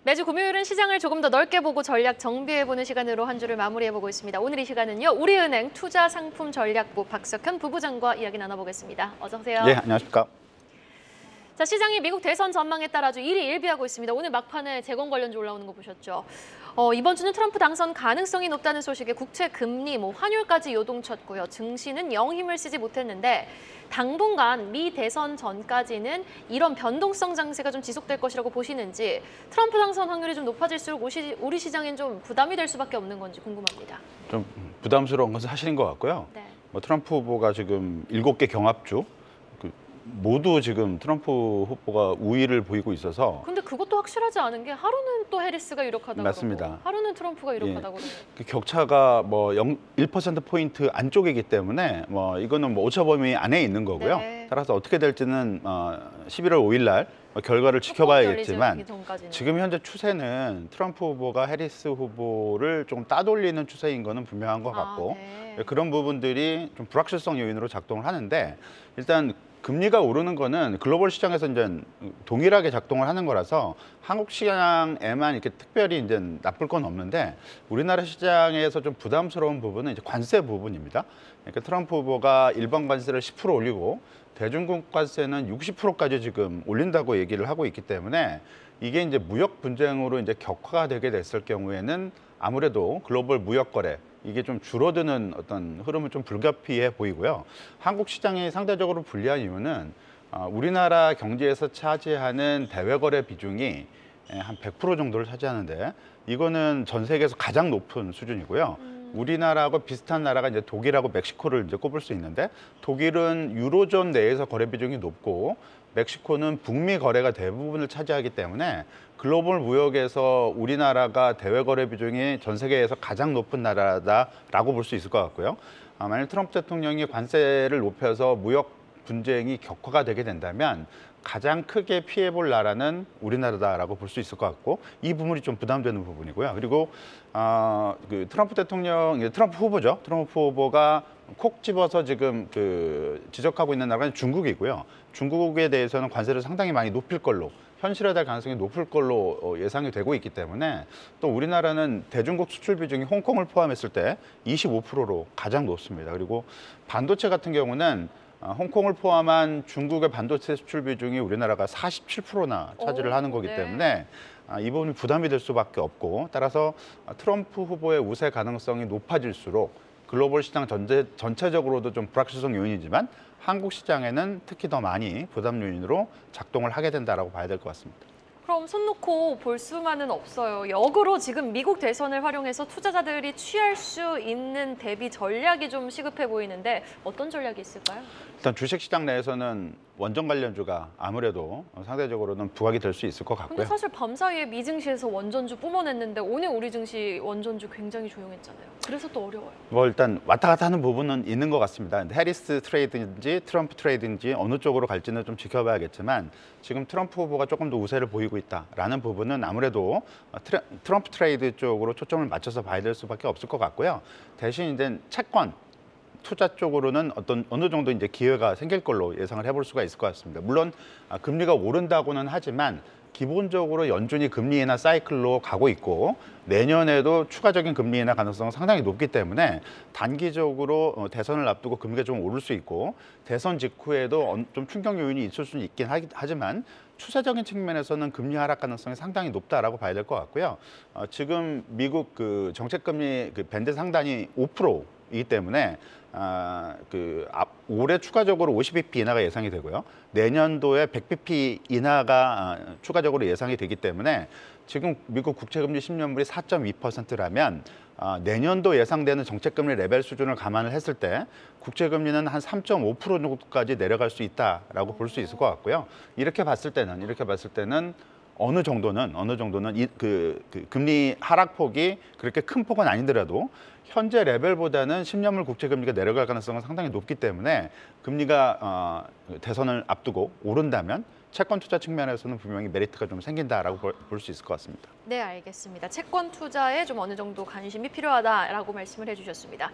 매주 금요일은 시장을 조금 더 넓게 보고 전략 정비해보는 시간으로 한 주를 마무리해보고 있습니다. 오늘 이 시간은요, 우리은행 투자상품전략부 박석현 부부장과 이야기 나눠보겠습니다. 어서 오세요. 예, 안녕하십니까. 자, 시장이 미국 대선 전망에 따라 아주 일희일비하고 있습니다. 오늘 막판에 재건 관련주 올라오는 거 보셨죠? 이번 주는 트럼프 당선 가능성이 높다는 소식에 국채 금리, 환율까지 요동쳤고요. 증시는 영 힘을 쓰지 못했는데 당분간 미 대선 전까지는 이런 변동성 장세가 좀 지속될 것이라고 보시는지, 트럼프 당선 확률이 좀 높아질수록 우리 시장엔 좀 부담이 될 수밖에 없는 건지 궁금합니다. 좀 부담스러운 것은 사실인 것 같고요. 네. 트럼프 후보가 지금 7개 경합주 모두 지금 트럼프 후보가 우위를 보이고 있어서. 근데 그것도 확실하지 않은 게 하루는 또 해리스가 유력하다고 맞습니다. 그러고 하루는 트럼프가 유력하다고 그러고. 그 격차가 1%포인트 안쪽이기 때문에 이거는 오차 범위 안에 있는 거고요. 네. 따라서 어떻게 될지는 11월 5일 날 결과를 지켜봐야겠지만, 지금 현재 추세는 트럼프 후보가 해리스 후보를 조금 따돌리는 추세인 거는 분명한 것 같고, 네. 그런 부분들이 좀 불확실성 요인으로 작동을 하는데, 일단 금리가 오르는 거는 글로벌 시장에서 이제 동일하게 작동을 하는 거라서 한국 시장에만 이렇게 특별히 이제 나쁠 건 없는데, 우리나라 시장에서 좀 부담스러운 부분은 이제 관세 부분입니다. 그러니까 트럼프 후보가 일반 관세를 10% 올리고 대중국 관세는 60%까지 지금 올린다고 얘기를 하고 있기 때문에, 이게 이제 무역 분쟁으로 이제 격화가 되게 됐을 경우에는 아무래도 글로벌 무역 거래, 이게 좀 줄어드는 어떤 흐름은 좀 불가피해 보이고요. 한국 시장이 상대적으로 불리한 이유는 우리나라 경제에서 차지하는 대외거래 비중이 한 100% 정도를 차지하는데, 이거는 전 세계에서 가장 높은 수준이고요. 우리나라하고 비슷한 나라가 이제 독일하고 멕시코를 이제 꼽을 수 있는데, 독일은 유로존 내에서 거래 비중이 높고 멕시코는 북미 거래가 대부분을 차지하기 때문에 글로벌 무역에서 우리나라가 대외 거래 비중이 전 세계에서 가장 높은 나라다라고 볼 수 있을 것 같고요. 만약 트럼프 대통령이 관세를 높여서 무역 분쟁이 격화가 되게 된다면 가장 크게 피해볼 나라는 우리나라다라고 볼 수 있을 것 같고, 이 부분이 좀 부담되는 부분이고요. 그리고 트럼프 후보죠. 트럼프 후보가 콕 집어서 지금 지적하고 있는 나라가 중국이고요. 중국에 대해서는 관세를 상당히 많이 높일 걸로, 현실화될 가능성이 높을 걸로 예상이 되고 있기 때문에, 또 우리나라는 대중국 수출 비중이 홍콩을 포함했을 때 25%로 가장 높습니다. 그리고 반도체 같은 경우는 홍콩을 포함한 중국의 반도체 수출 비중이 우리나라가 47%나 차지를 하는 거기 때문에 이 부분이 부담이 될 수밖에 없고, 따라서 트럼프 후보의 우세 가능성이 높아질수록 글로벌 시장 전체적으로도 좀 불확실성 요인이지만 한국 시장에는 특히 더 많이 부담 요인으로 작동을 하게 된다라고 봐야 될 것 같습니다. 그럼 손 놓고 볼 수만은 없어요. 역으로 지금 미국 대선을 활용해서 투자자들이 취할 수 있는 대비 전략이 좀 시급해 보이는데, 어떤 전략이 있을까요? 일단 주식시장 내에서는 원전 관련주가 아무래도 상대적으로는 부각이 될 수 있을 것 같고요. 근데 사실 밤사이에 미 증시에서 원전주 뿜어냈는데 오늘 우리 증시 원전주 굉장히 조용했잖아요. 그래서 또 어려워요. 일단 왔다 갔다 하는 부분은 있는 것 같습니다. 해리스 트레이드인지 트럼프 트레이드인지 어느 쪽으로 갈지는 좀 지켜봐야겠지만, 지금 트럼프 후보가 조금 더 우세를 보이고 있다라는 부분은 아무래도 트럼프 트레이드 쪽으로 초점을 맞춰서 봐야 될 수밖에 없을 것 같고요. 대신 이제 채권 투자 쪽으로는 어느 정도 이제 기회가 생길 걸로 예상을 해볼 수가 있을 것 같습니다. 물론 금리가 오른다고는 하지만 기본적으로 연준이 금리 인하 사이클로 가고 있고, 내년에도 추가적인 금리 인하 가능성은 상당히 높기 때문에 단기적으로 대선을 앞두고 금리가 좀 오를 수 있고, 대선 직후에도 좀 충격 요인이 있을 수는 있긴 하지만 추세적인 측면에서는 금리 하락 가능성이 상당히 높다라고 봐야 될 것 같고요. 지금 미국 정책금리 밴드 상단이 5%이기 때문에 올해 추가적으로 50bp 인하가 예상이 되고요. 내년도에 100bp 인하가 추가적으로 예상이 되기 때문에, 지금 미국 국채금리 10년물이 4.2%라면 내년도 예상되는 정책금리 레벨 수준을 감안을 했을 때 국채금리는 한 3.5% 정도까지 내려갈 수 있다라고 볼 수 있을 것 같고요. 이렇게 봤을 때는 어느 정도는 금리 하락폭이 그렇게 큰 폭은 아니더라도 현재 레벨보다는 10년물 국채금리가 내려갈 가능성은 상당히 높기 때문에, 금리가 대선을 앞두고 오른다면 채권 투자 측면에서는 분명히 메리트가 좀 생긴다라고 볼 수 있을 것 같습니다. 네, 알겠습니다. 채권 투자에 좀 어느 정도 관심이 필요하다라고 말씀을 해주셨습니다.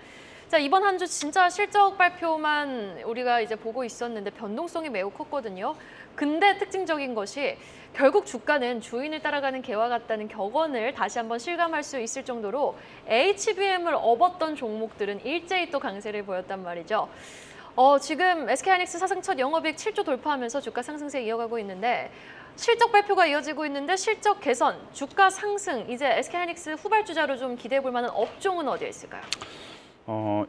자, 이번 한 주 진짜 실적 발표만 우리가 이제 보고 있었는데 변동성이 매우 컸거든요. 근데 특징적인 것이 결국 주가는 주인을 따라가는 개와 같다는 격언을 다시 한번 실감할 수 있을 정도로 HBM을 업었던 종목들은 일제히 또 강세를 보였단 말이죠. 지금 SK하이닉스 사상 첫 영업이익 7조 돌파하면서 주가 상승세 이어가고 있는데 실적 발표가 이어지고 있는데 실적 개선, 주가 상승, 이제 SK하이닉스 후발주자로 좀 기대해 볼 만한 업종은 어디에 있을까요?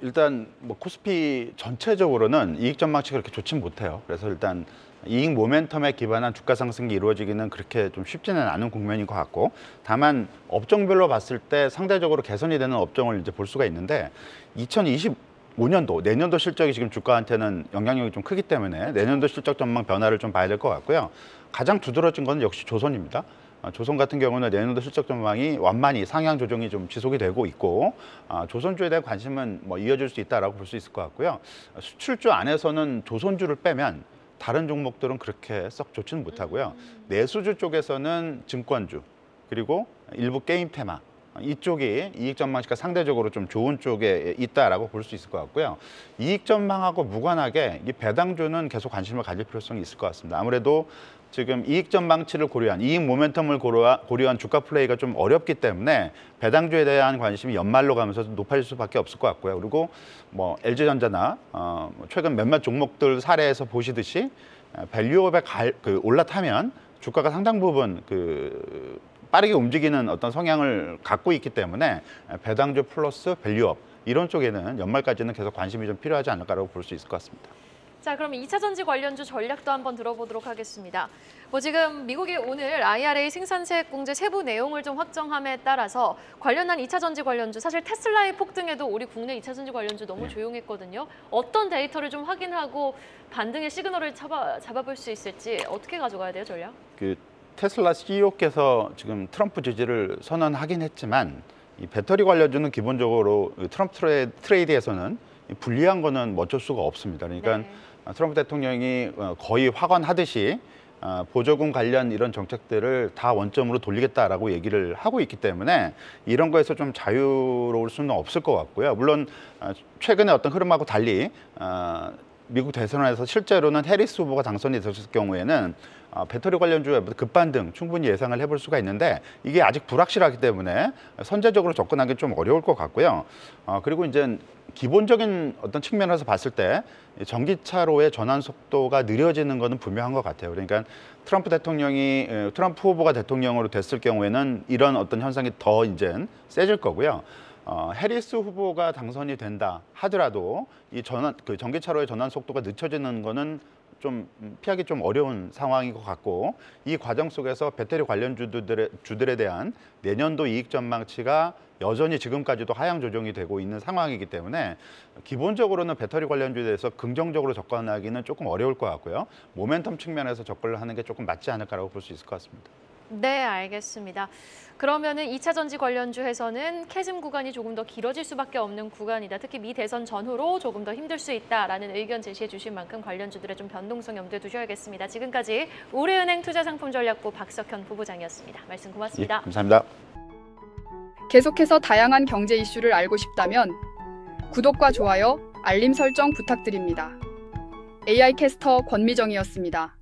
일단 뭐 코스피 전체적으로는 이익 전망치가 그렇게 좋진 못해요. 그래서 일단 이익 모멘텀에 기반한 주가 상승이 이루어지기는 그렇게 좀 쉽지는 않은 국면인 것 같고, 다만 업종별로 봤을 때 상대적으로 개선이 되는 업종을 이제 볼 수가 있는데 2025년도 내년도 실적이 지금 주가한테는 영향력이 좀 크기 때문에 내년도 실적 전망 변화를 좀 봐야 될 것 같고요. 가장 두드러진 건 역시 조선입니다. 조선 같은 경우는 내년도 실적 전망이 완만히 상향 조정이 좀 지속이 되고 있고, 조선주에 대한 관심은 뭐 이어질 수 있다라고 볼 수 있을 것 같고요. 수출주 안에서는 조선주를 빼면 다른 종목들은 그렇게 썩 좋지는 못하고요. 내수주 쪽에서는 증권주, 그리고 일부 게임 테마, 이쪽이 이익 전망치가 상대적으로 좀 좋은 쪽에 있다라고 볼 수 있을 것 같고요. 이익 전망하고 무관하게 이 배당주는 계속 관심을 가질 필요성이 있을 것 같습니다. 아무래도 지금 이익 전망치를 고려한, 이익 모멘텀을 고려한 주가 플레이가 좀 어렵기 때문에 배당주에 대한 관심이 연말로 가면서 높아질 수밖에 없을 것 같고요. 그리고 뭐 LG전자나 최근 몇몇 종목들 사례에서 보시듯이 밸류업에 올라타면 주가가 상당 부분 빠르게 움직이는 어떤 성향을 갖고 있기 때문에 배당주 플러스 밸류업 이런 쪽에는 연말까지는 계속 관심이 좀 필요하지 않을까라고 볼 수 있을 것 같습니다. 자, 그럼 2차 전지 관련주 전략도 한번 들어보도록 하겠습니다. 지금 미국이 오늘 IRA 생산세 공제 세부 내용을 좀 확정함에 따라서 관련한 2차 전지 관련주, 사실 테슬라의 폭등에도 우리 국내 2차 전지 관련주 너무 조용했거든요. 어떤 데이터를 좀 확인하고 반등의 시그널을 잡아볼 수 있을지 어떻게 가져가야 돼요, 전략? 테슬라 CEO께서 지금 트럼프 지지를 선언하긴 했지만 이 배터리 관련주는 기본적으로 트럼프 트레이드에서는 불리한 거는 어쩔 수가 없습니다. 그러니까 네. 트럼프 대통령이 거의 확언하듯이 보조금 관련 이런 정책들을 다 원점으로 돌리겠다라고 얘기를 하고 있기 때문에 이런 거에서 좀 자유로울 수는 없을 것 같고요. 물론 최근에 어떤 흐름하고 달리 미국 대선에서 실제로는 해리스 후보가 당선이 됐을 경우에는 배터리 관련주의 급반등 충분히 예상을 해볼 수가 있는데 이게 아직 불확실하기 때문에 선제적으로 접근하기 좀 어려울 것 같고요. 그리고 이제 기본적인 어떤 측면에서 봤을 때 전기차로의 전환 속도가 느려지는 것은 분명한 것 같아요. 그러니까 트럼프 후보가 대통령으로 됐을 경우에는 이런 어떤 현상이 더 이제 세질 거고요. 해리스 후보가 당선이 된다 하더라도 이 전기차로의 전환 속도가 늦춰지는 거는 좀 피하기 좀 어려운 상황인 것 같고, 이 과정 속에서 배터리 관련 주들에 대한 내년도 이익 전망치가 여전히 지금까지도 하향 조정이 되고 있는 상황이기 때문에 기본적으로는 배터리 관련주에 대해서 긍정적으로 접근하기는 조금 어려울 것 같고요. 모멘텀 측면에서 접근을 하는 게 조금 맞지 않을까라고 볼 수 있을 것 같습니다. 네, 알겠습니다. 그러면은 2차 전지 관련주에서는 캐즘 구간이 조금 더 길어질 수밖에 없는 구간이다. 특히 미 대선 전후로 조금 더 힘들 수 있다라는 의견 제시해 주신 만큼 관련주들의 좀 변동성 염두에 두셔야겠습니다. 지금까지 우리은행 투자상품전략부 박석현 부부장이었습니다. 말씀 고맙습니다. 예, 감사합니다. 계속해서 다양한 경제 이슈를 알고 싶다면 구독과 좋아요, 알림 설정 부탁드립니다. AI 캐스터 권미정이었습니다.